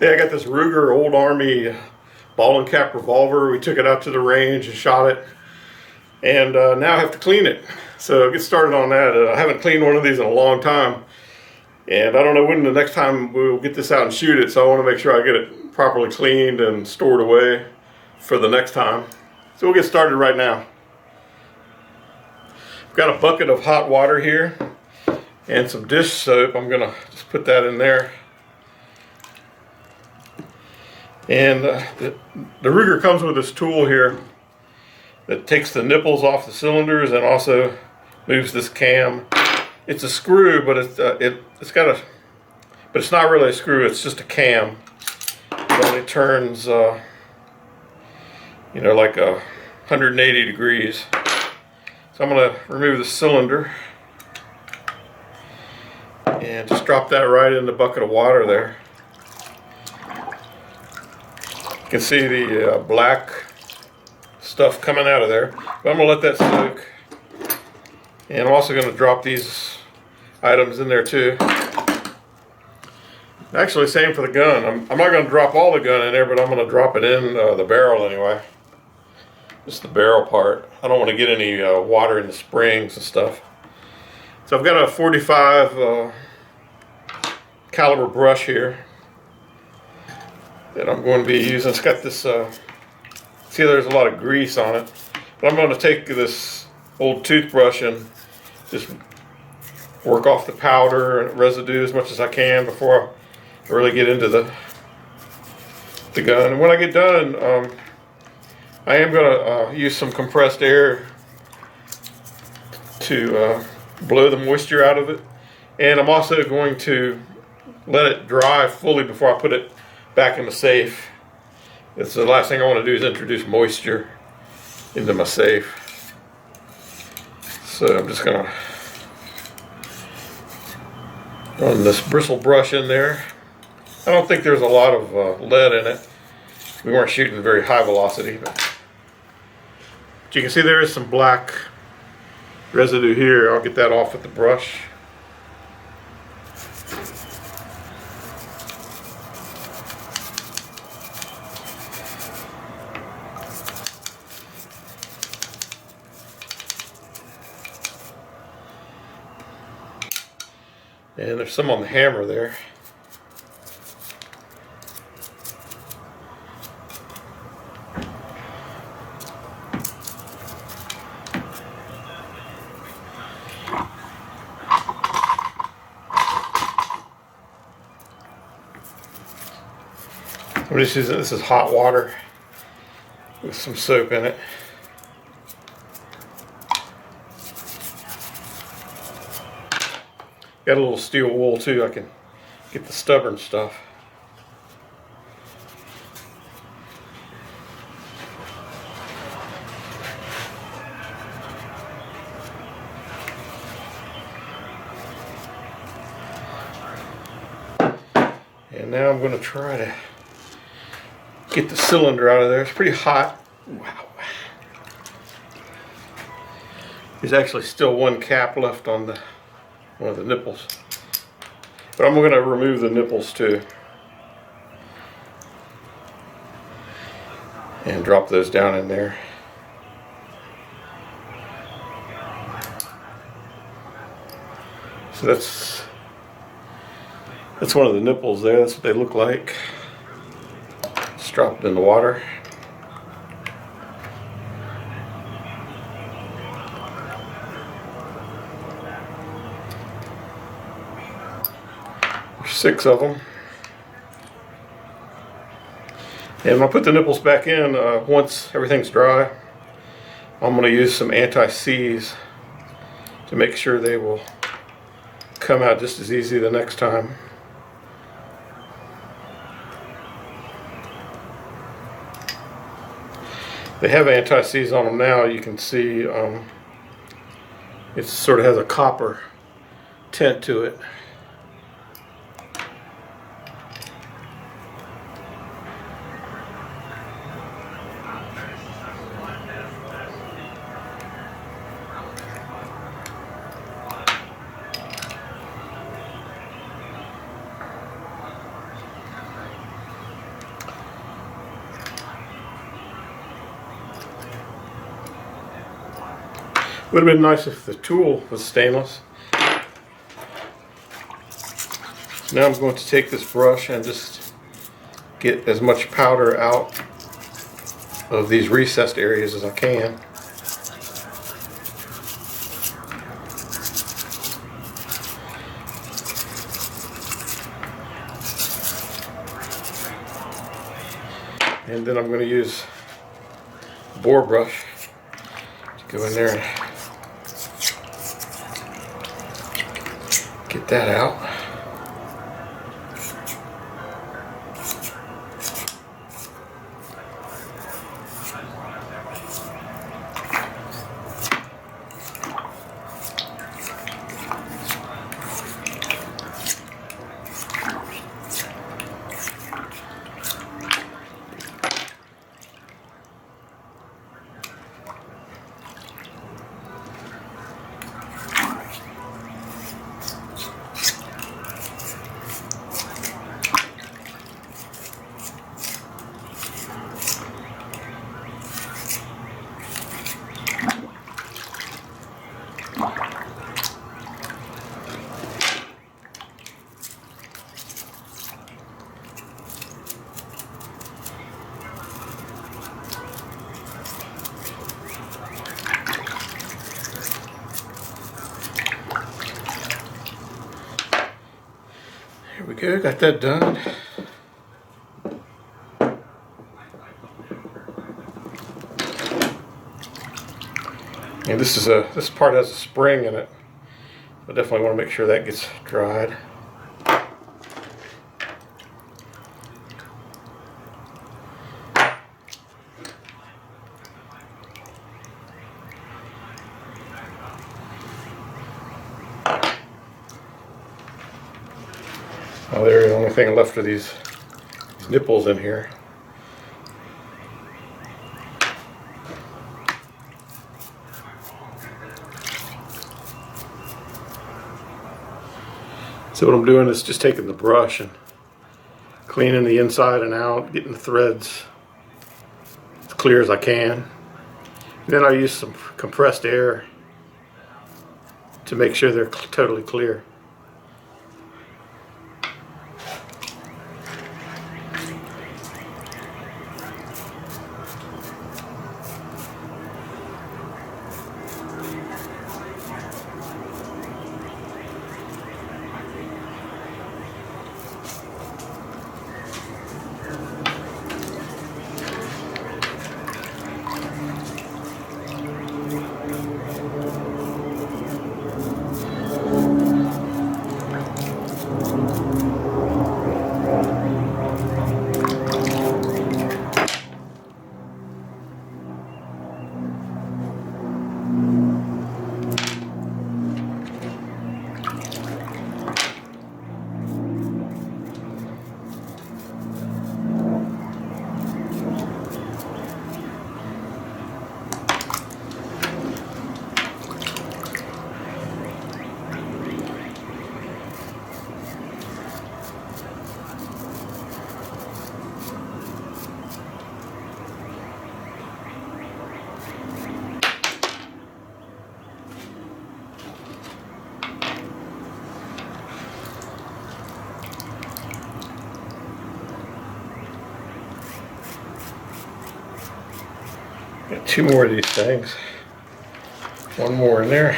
Yeah, I got this Ruger Old Army ball and cap revolver. We took it out to the range and shot it, and now I have to clean it. So get started on that. I haven't cleaned one of these in a long time, and I don't know when the next time we'll get this out and shoot it. So I want to make sure I get it properly cleaned and stored away for the next time. So we'll get started right now. I've got a bucket of hot water here and some dish soap. I'm gonna just put that in there. And the Ruger comes with this tool here that takes the nipples off the cylinders and also moves this cam. It's a screw, but it's not really a screw. It's just a cam. It only turns, like 180 degrees. So I'm going to remove the cylinder and just drop that right in the bucket of water there. You can see the black stuff coming out of there, but I'm going to let that soak. And I'm also going to drop these items in there too. Actually, same for the gun. I'm not going to drop all the gun in there, but I'm going to drop it in the barrel anyway. Just the barrel part. I don't want to get any water in the springs and stuff. So I've got a 45 caliber brush here that I'm going to be using. It's got this, see there's a lot of grease on it. But I'm going to take this old toothbrush and just work off the powder and residue as much as I can before I really get into the gun. And when I get done, I am going to use some compressed air to blow the moisture out of it. And I'm also going to let it dry fully before I put it back in the safe. It's the last thing I want to do is introduce moisture into my safe. So I'm just going to run this bristle brush in there. I don't think there's a lot of lead in it. We weren't shooting very high velocity, but you can see there is some black residue here. I'll get that off with the brush. And there's some on the hammer there. I'm just using, this is hot water with some soap in it. Got a little steel wool too, I can get the stubborn stuff. And now I'm going to try to get the cylinder out of there. It's pretty hot. Wow. There's actually still one cap left on one of the nipples. But I'm going to remove the nipples too. And drop those down in there. So that's one of the nipples there. That's what they look like. Just drop it in the water. There's 6 of them. And I'll put the nipples back in once everything's dry. I'm going to use some anti-seize to make sure they will come out just as easy the next time. They have anti-seize on them now. You can see it sort of has a copper tint to it. Would have been nice if the tool was stainless. Now I'm going to take this brush and just get as much powder out of these recessed areas as I can. And then I'm going to use a bore brush to go in there and get that out. Here we go, got that done. And this part has a spring in it. I definitely want to make sure that gets dried. Oh, there's the only thing left of these nipples in here. So what I'm doing is just taking the brush and cleaning the inside and out, getting the threads as clear as I can. And then I use some compressed air to make sure they're totally clear. Got two more of these things. One more in there.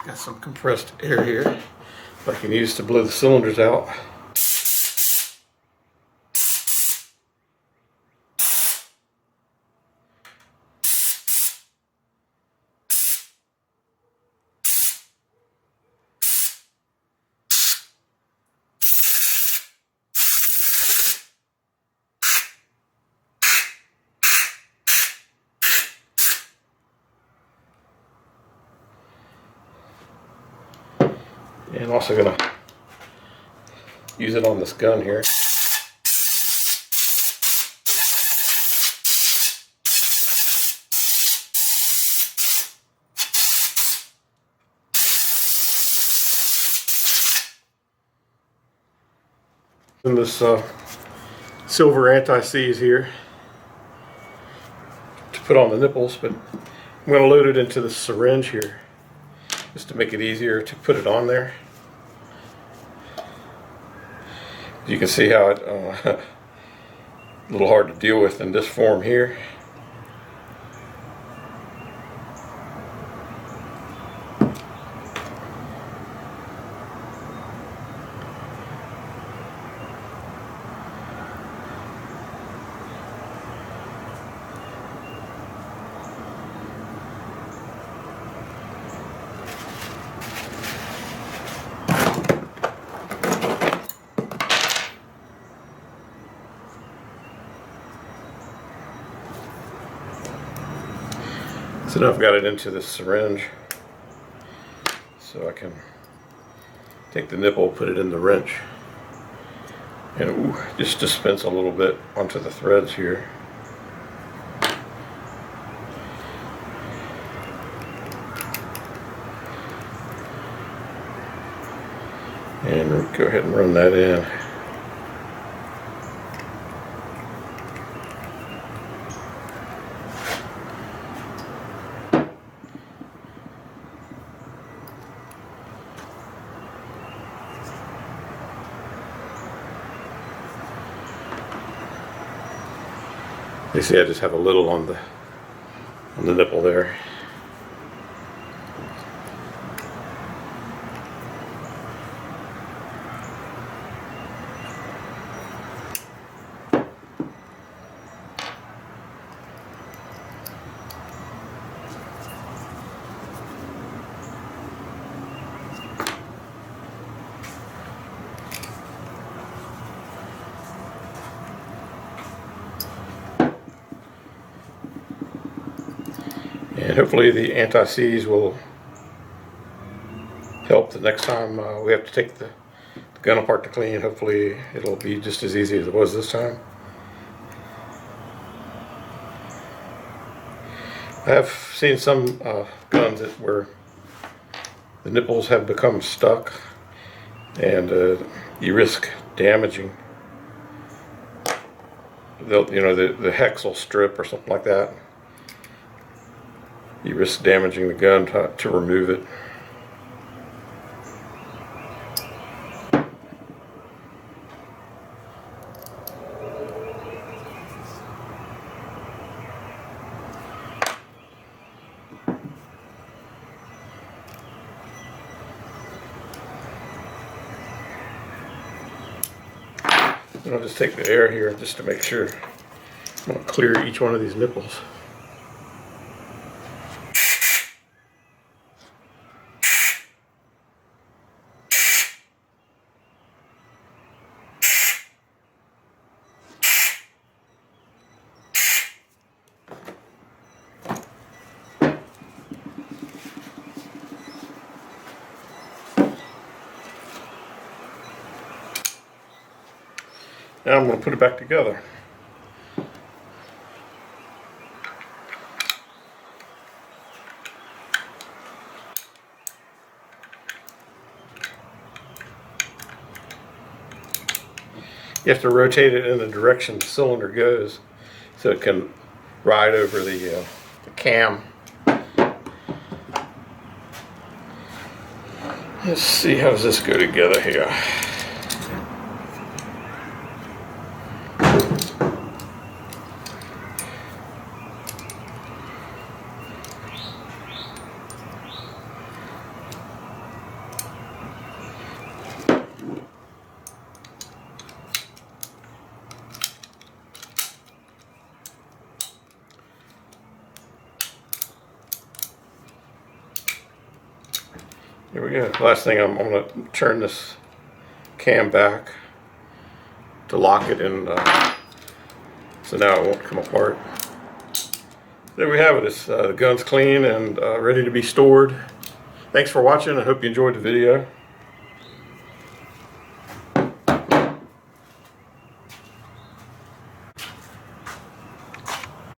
Got some compressed air here I can use to blow the cylinders out. And also gonna use it on this gun here. And this silver anti-seize here to put on the nipples, but I'm going to load it into the syringe here just to make it easier to put it on there. You can see how it a little hard to deal with in this form here. So now I've got it into this syringe, so I can take the nipple, put it in the wrench, and just dispense a little bit onto the threads here. And go ahead and run that in. You see I just have a little on the nipple there. And hopefully the anti-seize will help the next time we have to take the gun apart to clean. Hopefully it'll be just as easy as it was this time. I have seen some guns where the nipples have become stuck, and you risk damaging the hexel strip or something like that. You risk damaging the gun to remove it. And I'll just take the air here just to make sure. I'm going to clear each one of these nipples. Now I'm going to put it back together. You have to rotate it in the direction the cylinder goes so it can ride over the cam. Let's see, how does this go together here? Here we go. Last thing, I'm going to turn this cam back to lock it in, so now it won't come apart. There we have it. The gun's clean and ready to be stored. Thanks for watching. I hope you enjoyed the video.